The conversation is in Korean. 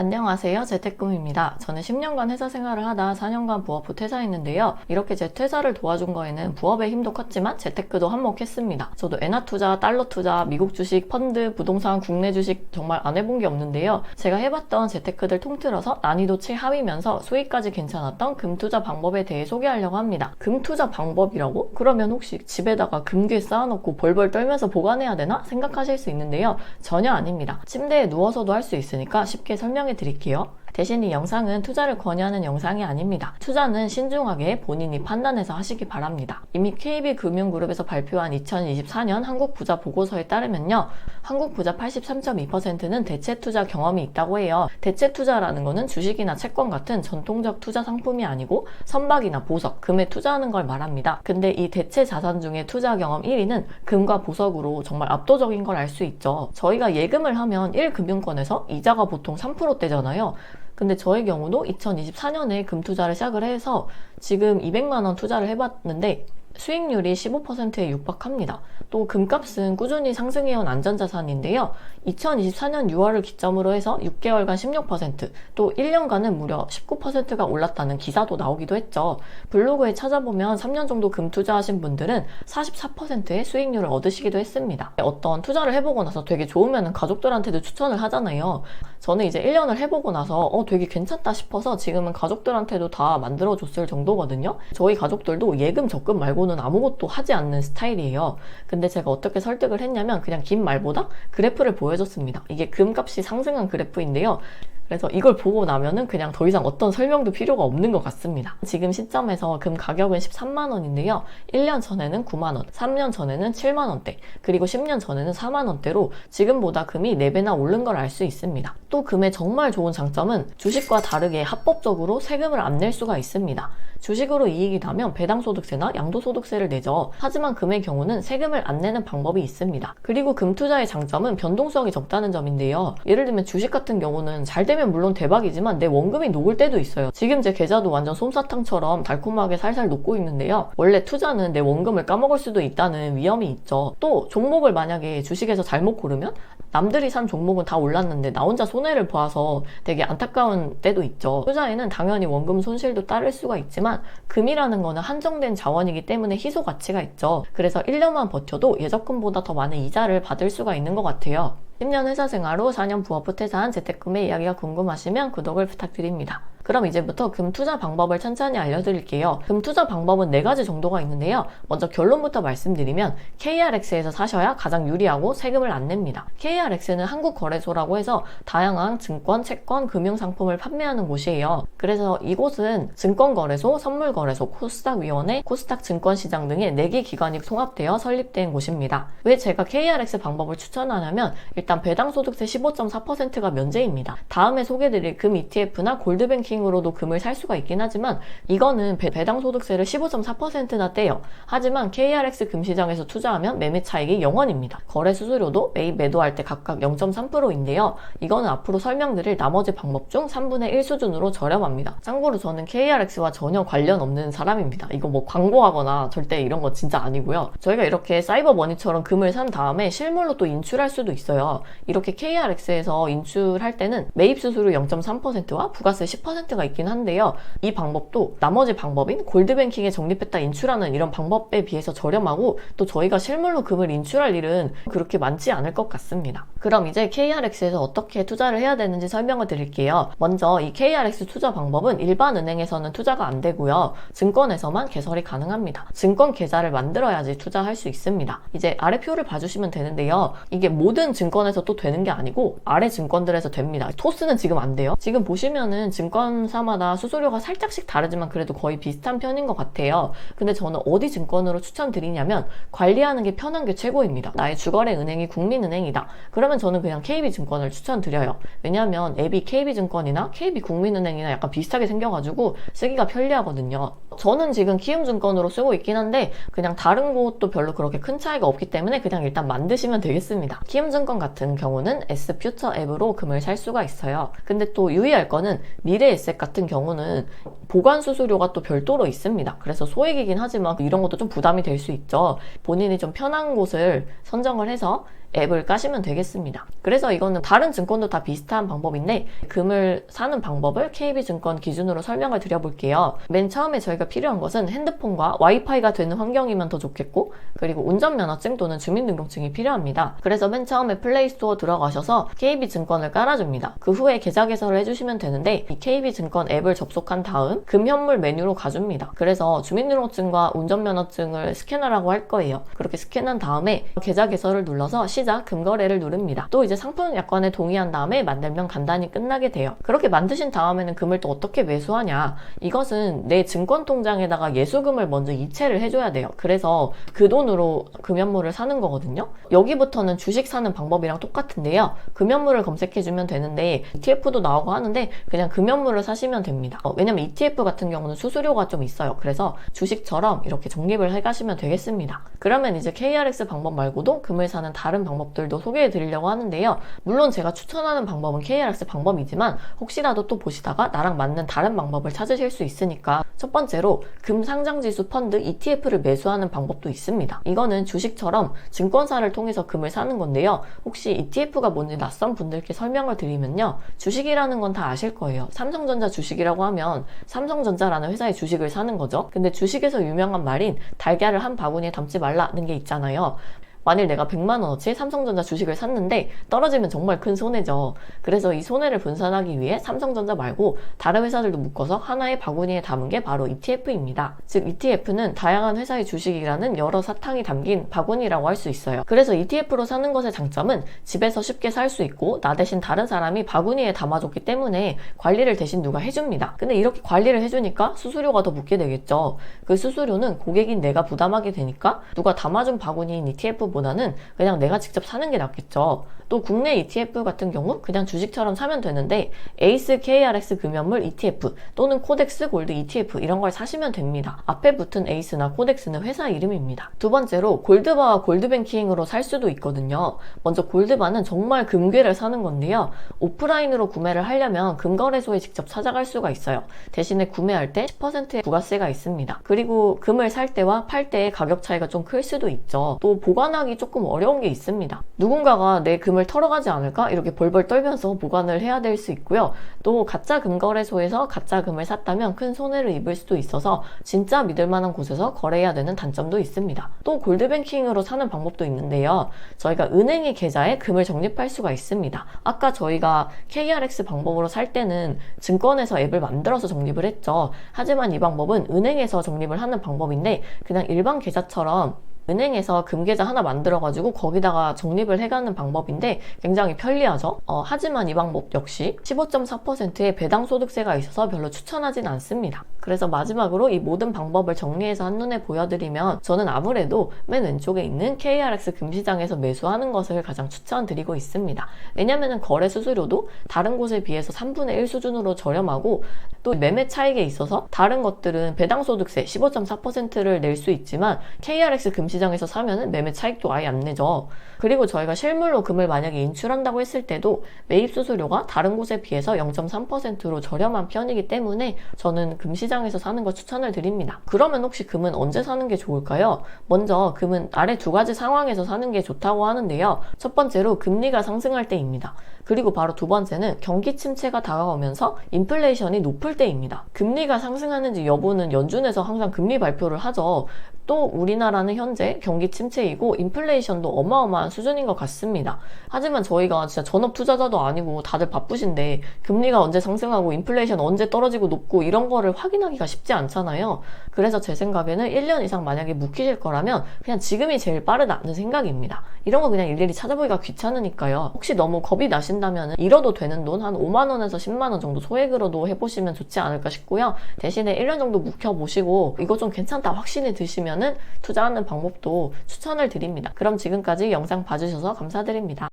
안녕하세요. 재택꿈입니다. 저는 10년간 회사 생활을 하다 4년간 부업 후 퇴사했는데요. 이렇게 제 퇴사를 도와준 거에는 부업의 힘도 컸지만 재테크도 한몫했습니다. 저도 엔화 투자, 달러 투자, 미국 주식, 펀드, 부동산, 국내 주식 정말 안 해본 게 없는데요. 제가 해봤던 재테크들 통틀어서 난이도 최하위면서 수익까지 괜찮았던 금 투자 방법에 대해 소개하려고 합니다. 금 투자 방법이라고? 그러면 혹시 집에다가 금괴 쌓아놓고 벌벌 떨면서 보관해야 되나? 생각하실 수 있는데요. 전혀 아닙니다. 침대에 누워서도 할 수 있으니까 쉽게 설명해 드릴게요. 대신 이 영상은 투자를 권유하는 영상이 아닙니다. 투자는 신중하게 본인이 판단해서 하시기 바랍니다. 이미 KB금융그룹에서 발표한 2024년 한국부자 보고서에 따르면요. 한국부자 83.2%는 대체 투자 경험이 있다고 해요. 대체 투자라는 거는 주식이나 채권 같은 전통적 투자 상품이 아니고 선박이나 보석, 금에 투자하는 걸 말합니다. 근데 이 대체 자산 중에 투자 경험 1위는 금과 보석으로 정말 압도적인 걸 알 수 있죠. 저희가 예금을 하면 1금융권에서 이자가 보통 3%대잖아요. 근데 저의 경우도 2024년에 금 투자를 시작을 해서 지금 200만 원 투자를 해봤는데 수익률이 15%에 육박합니다. 또 금값은 꾸준히 상승해온 안전자산인데요. 2024년 6월을 기점으로 해서 6개월간 16%, 또 1년간은 무려 19%가 올랐다는 기사도 나오기도 했죠. 블로그에 찾아보면 3년 정도 금 투자하신 분들은 44%의 수익률을 얻으시기도 했습니다. 어떤 투자를 해보고 나서 되게 좋으면 가족들한테도 추천을 하잖아요. 저는 이제 1년을 해보고 나서 되게 괜찮다 싶어서 지금은 가족들한테도 다 만들어줬을 정도거든요. 저희 가족들도 예금 적금 말고는 아무것도 하지 않는 스타일이에요. 근데 제가 어떻게 설득을 했냐면 그냥 긴 말보다 그래프를 보여줬습니다. 이게 금값이 상승한 그래프인데요. 그래서 이걸 보고 나면은 그냥 더 이상 어떤 설명도 필요가 없는 것 같습니다. 지금 시점에서 금 가격은 13만 원인데요. 1년 전에는 9만 원, 3년 전에는 7만 원대, 그리고 10년 전에는 4만 원대로 지금보다 금이 4배나 오른 걸 알 수 있습니다. 또 금의 정말 좋은 장점은 주식과 다르게 합법적으로 세금을 안 낼 수가 있습니다. 주식으로 이익이 나면 배당소득세나 양도소득세를 내죠. 하지만 금의 경우는 세금을 안 내는 방법이 있습니다. 그리고 금 투자의 장점은 변동성이 적다는 점인데요. 예를 들면 주식 같은 경우는 잘 되면 물론 대박이지만 내 원금이 녹을 때도 있어요. 지금 제 계좌도 완전 솜사탕처럼 달콤하게 살살 녹고 있는데요. 원래 투자는 내 원금을 까먹을 수도 있다는 위험이 있죠. 또 종목을 만약에 주식에서 잘못 고르면 남들이 산 종목은 다 올랐는데 나 혼자 손해를 봐서 되게 안타까운 때도 있죠. 투자에는 당연히 원금 손실도 따를 수가 있지만 금이라는 거는 한정된 자원이기 때문에 희소 가치가 있죠. 그래서 1년만 버텨도 예적금보다 더 많은 이자를 받을 수가 있는 것 같아요. 10년 회사 생활 후 4년 부업 후 퇴사한 재테꿈의 이야기가 궁금하시면 구독을 부탁드립니다. 그럼 이제부터 금 투자 방법을 천천히 알려드릴게요. 금 투자 방법은 4가지 정도가 있는데요. 먼저 결론부터 말씀드리면 KRX에서 사셔야 가장 유리하고 세금을 안 냅니다. KRX는 한국거래소라고 해서 다양한 증권, 채권, 금융상품을 판매하는 곳이에요. 그래서 이곳은 증권거래소, 선물거래소, 코스닥위원회, 코스닥 증권시장 등의 4개 기관이 통합되어 설립된 곳입니다. 왜 제가 KRX 방법을 추천하냐면 일단 배당소득세 15.4%가 면제입니다. 다음에 소개드릴 금 ETF나 골드뱅킹으로도 금을 살 수가 있긴 하지만 이거는 배당소득세를 15.4%나 떼요. 하지만 KRX 금시장에서 투자하면 매매 차익이 0원입니다. 거래 수수료도 매입 매도할 때 각각 0.3%인데요. 이거는 앞으로 설명드릴 나머지 방법 중 3분의 1 수준으로 저렴합니다. 참고로 저는 KRX와 전혀 관련 없는 사람입니다. 이거 뭐 광고하거나 절대 이런 거 진짜 아니고요. 저희가 이렇게 사이버머니처럼 금을 산 다음에 실물로 또 인출할 수도 있어요. 이렇게 KRX에서 인출할 때는 매입 수수료 0.3%와 부가세 10%가 있긴 한데요. 이 방법도 나머지 방법인 골드뱅킹에 적립했다 인출하는 이런 방법에 비해서 저렴하고 또 저희가 실물로 금을 인출할 일은 그렇게 많지 않을 것 같습니다. 그럼 이제 KRX에서 어떻게 투자를 해야 되는지 설명을 드릴게요. 먼저 이 KRX 투자 방법은 일반 은행에서는 투자가 안 되고요. 증권에서만 개설이 가능합니다. 증권 계좌를 만들어야지 투자할 수 있습니다. 이제 아래 표를 봐주시면 되는데요. 이게 모든 증권에서 또 되는 게 아니고 아래 증권들에서 됩니다. 토스는 지금 안 돼요. 지금 보시면은 증권사마다 수수료가 살짝씩 다르지만 그래도 거의 비슷한 편인 것 같아요. 근데 저는 어디 증권으로 추천드리냐면 관리하는 게 편한 게 최고입니다. 나의 주거래 은행이 국민은행이다. 그러면 저는 그냥 KB증권을 추천드려요. 왜냐하면 앱이 KB증권이나 KB국민은행이나 약간 비슷하게 생겨가지고 쓰기가 편리하거든요. 저는 지금 키움증권으로 쓰고 있긴 한데 그냥 다른 곳도 별로 그렇게 큰 차이가 없기 때문에 그냥 일단 만드시면 되겠습니다. 키움증권 같은 경우는 S퓨처 앱으로 금을 살 수가 있어요. 근데 또 유의할 거는 미래에셋 같은 경우는 보관 수수료가 또 별도로 있습니다. 그래서 소액이긴 하지만 이런 것도 좀 부담이 될 수 있죠. 본인이 좀 편한 곳을 선정을 해서 앱을 까시면 되겠습니다. 그래서 이거는 다른 증권도 다 비슷한 방법인데 금을 사는 방법을 KB증권 기준으로 설명을 드려볼게요. 맨 처음에 저희가 필요한 것은 핸드폰과 와이파이가 되는 환경이면 더 좋겠고, 그리고 운전면허증 또는 주민등록증이 필요합니다. 그래서 맨 처음에 플레이스토어 들어가셔서 KB증권을 깔아줍니다. 그 후에 계좌 개설을 해주시면 되는데, 이 KB증권 앱을 접속한 다음 금현물 메뉴로 가줍니다. 그래서 주민등록증과 운전면허증을 스캔하라고 할 거예요. 그렇게 스캔한 다음에 계좌 개설을 눌러서 시작 금거래를 누릅니다. 또 이제 상품 약관에 동의한 다음에 만들면 간단히 끝나게 돼요. 그렇게 만드신 다음에는 금을 또 어떻게 매수하냐, 이것은 내 증권 통장에다가 예수금을 먼저 이체를 해줘야 돼요. 그래서 그 돈으로 금연물을 사는 거거든요. 여기부터는 주식 사는 방법이랑 똑같은데요. 금연물을 검색해주면 되는데 ETF도 나오고 하는데 그냥 금연물을 사시면 됩니다. 왜냐면 ETF 같은 경우는 수수료가 좀 있어요. 그래서 주식처럼 이렇게 적립을 해가시면 되겠습니다. 그러면 이제 KRX 방법 말고도 금을 사는 다른 방법들도 소개해 드리려고 하는데요. 물론 제가 추천하는 방법은 KRX 방법이지만 혹시라도 또 보시다가 나랑 맞는 다른 방법을 찾으실 수 있으니까, 첫 번째로 금 상장지수 펀드 ETF를 매수하는 방법도 있습니다. 이거는 주식처럼 증권사를 통해서 금을 사는 건데요. 혹시 ETF가 뭔지 낯선 분들께 설명을 드리면요, 주식이라는 건 다 아실 거예요. 삼성전자 주식이라고 하면 삼성전자라는 회사의 주식을 사는 거죠. 근데 주식에서 유명한 말인 달걀을 한 바구니에 담지 말라는 게 있잖아요. 만일 내가 100만원어치 삼성전자 주식을 샀는데 떨어지면 정말 큰 손해죠. 그래서 이 손해를 분산하기 위해 삼성전자 말고 다른 회사들도 묶어서 하나의 바구니에 담은 게 바로 ETF입니다. 즉 ETF는 다양한 회사의 주식이라는 여러 사탕이 담긴 바구니라고 할 수 있어요. 그래서 ETF로 사는 것의 장점은 집에서 쉽게 살 수 있고, 나 대신 다른 사람이 바구니에 담아줬기 때문에 관리를 대신 누가 해줍니다. 근데 이렇게 관리를 해주니까 수수료가 더 붙게 되겠죠. 그 수수료는 고객인 내가 부담하게 되니까 누가 담아준 바구니인 ETF 보다는 그냥 내가 직접 사는 게 낫겠죠. 또 국내 ETF 같은 경우 그냥 주식처럼 사면 되는데 에이스 KRX 금연물 ETF 또는 코덱스 골드 ETF 이런 걸 사시면 됩니다. 앞에 붙은 에이스나 코덱스는 회사 이름입니다. 두 번째로 골드바와 골드뱅킹으로 살 수도 있거든요. 먼저 골드바는 정말 금괴를 사는 건데요. 오프라인으로 구매를 하려면 금거래소에 직접 찾아갈 수가 있어요. 대신에 구매할 때 10%의 부가세가 있습니다. 그리고 금을 살 때와 팔 때의 가격 차이가 좀 클 수도 있죠. 또 보관하기 조금 어려운 게 있습니다. 누군가가 내 금을 털어가지 않을까? 이렇게 벌벌 떨면서 보관을 해야 될 수 있고요. 또 가짜 금거래소에서 가짜 금을 샀다면 큰 손해를 입을 수도 있어서 진짜 믿을 만한 곳에서 거래해야 되는 단점도 있습니다. 또 골드뱅킹으로 사는 방법도 있는데요. 저희가 은행의 계좌에 금을 적립할 수가 있습니다. 아까 저희가 KRX 방법으로 살 때는 증권에서 앱을 만들어서 적립을 했죠. 하지만 이 방법은 은행에서 적립을 하는 방법인데 그냥 일반 계좌처럼 은행에서 금계좌 하나 만들어가지고 거기다가 적립을 해가는 방법인데 굉장히 편리하죠. 하지만 이 방법 역시 15.4%의 배당소득세가 있어서 별로 추천하진 않습니다. 그래서 마지막으로 이 모든 방법을 정리해서 한눈에 보여드리면 저는 아무래도 맨 왼쪽에 있는 KRX 금시장에서 매수하는 것을 가장 추천드리고 있습니다. 왜냐면은 거래 수수료도 다른 곳에 비해서 3분의 1 수준으로 저렴하고, 또 매매 차익에 있어서 다른 것들은 배당소득세 15.4%를 낼 수 있지만 KRX 금시장에서 사면은 매매 차익도 아예 안 내죠. 그리고 저희가 실물로 금을 만약에 인출한다고 했을 때도 매입 수수료가 다른 곳에 비해서 0.3%로 저렴한 편이기 때문에 저는 금시장에서 사는 걸 추천을 드립니다. 그러면 혹시 금은 언제 사는 게 좋을까요? 먼저 금은 아래 두 가지 상황에서 사는 게 좋다고 하는데요. 첫 번째로 금리가 상승할 때입니다. 그리고 바로 두 번째는 경기 침체가 다가오면서 인플레이션이 높을 때입니다. 금리가 상승하는지 여부는 연준에서 항상 금리 발표를 하죠. 또 우리나라는 현재 경기 침체이고 인플레이션도 어마어마한 수준인 것 같습니다. 하지만 저희가 진짜 전업 투자자도 아니고 다들 바쁘신데 금리가 언제 상승하고 인플레이션 언제 떨어지고 높고 이런 거를 확인하기가 쉽지 않잖아요. 그래서 제 생각에는 1년 이상 만약에 묵히실 거라면 그냥 지금이 제일 빠르다는 생각입니다. 이런 거 그냥 일일이 찾아보기가 귀찮으니까요. 혹시 너무 겁이 나신다면 잃어도 되는 돈 한 5만 원에서 10만 원 정도 소액으로도 해보시면 좋지 않을까 싶고요. 대신에 1년 정도 묵혀보시고 이거 좀 괜찮다 확신이 드시면은 투자하는 방법도 추천을 드립니다. 그럼 지금까지 영상 봐주셔서 감사드립니다.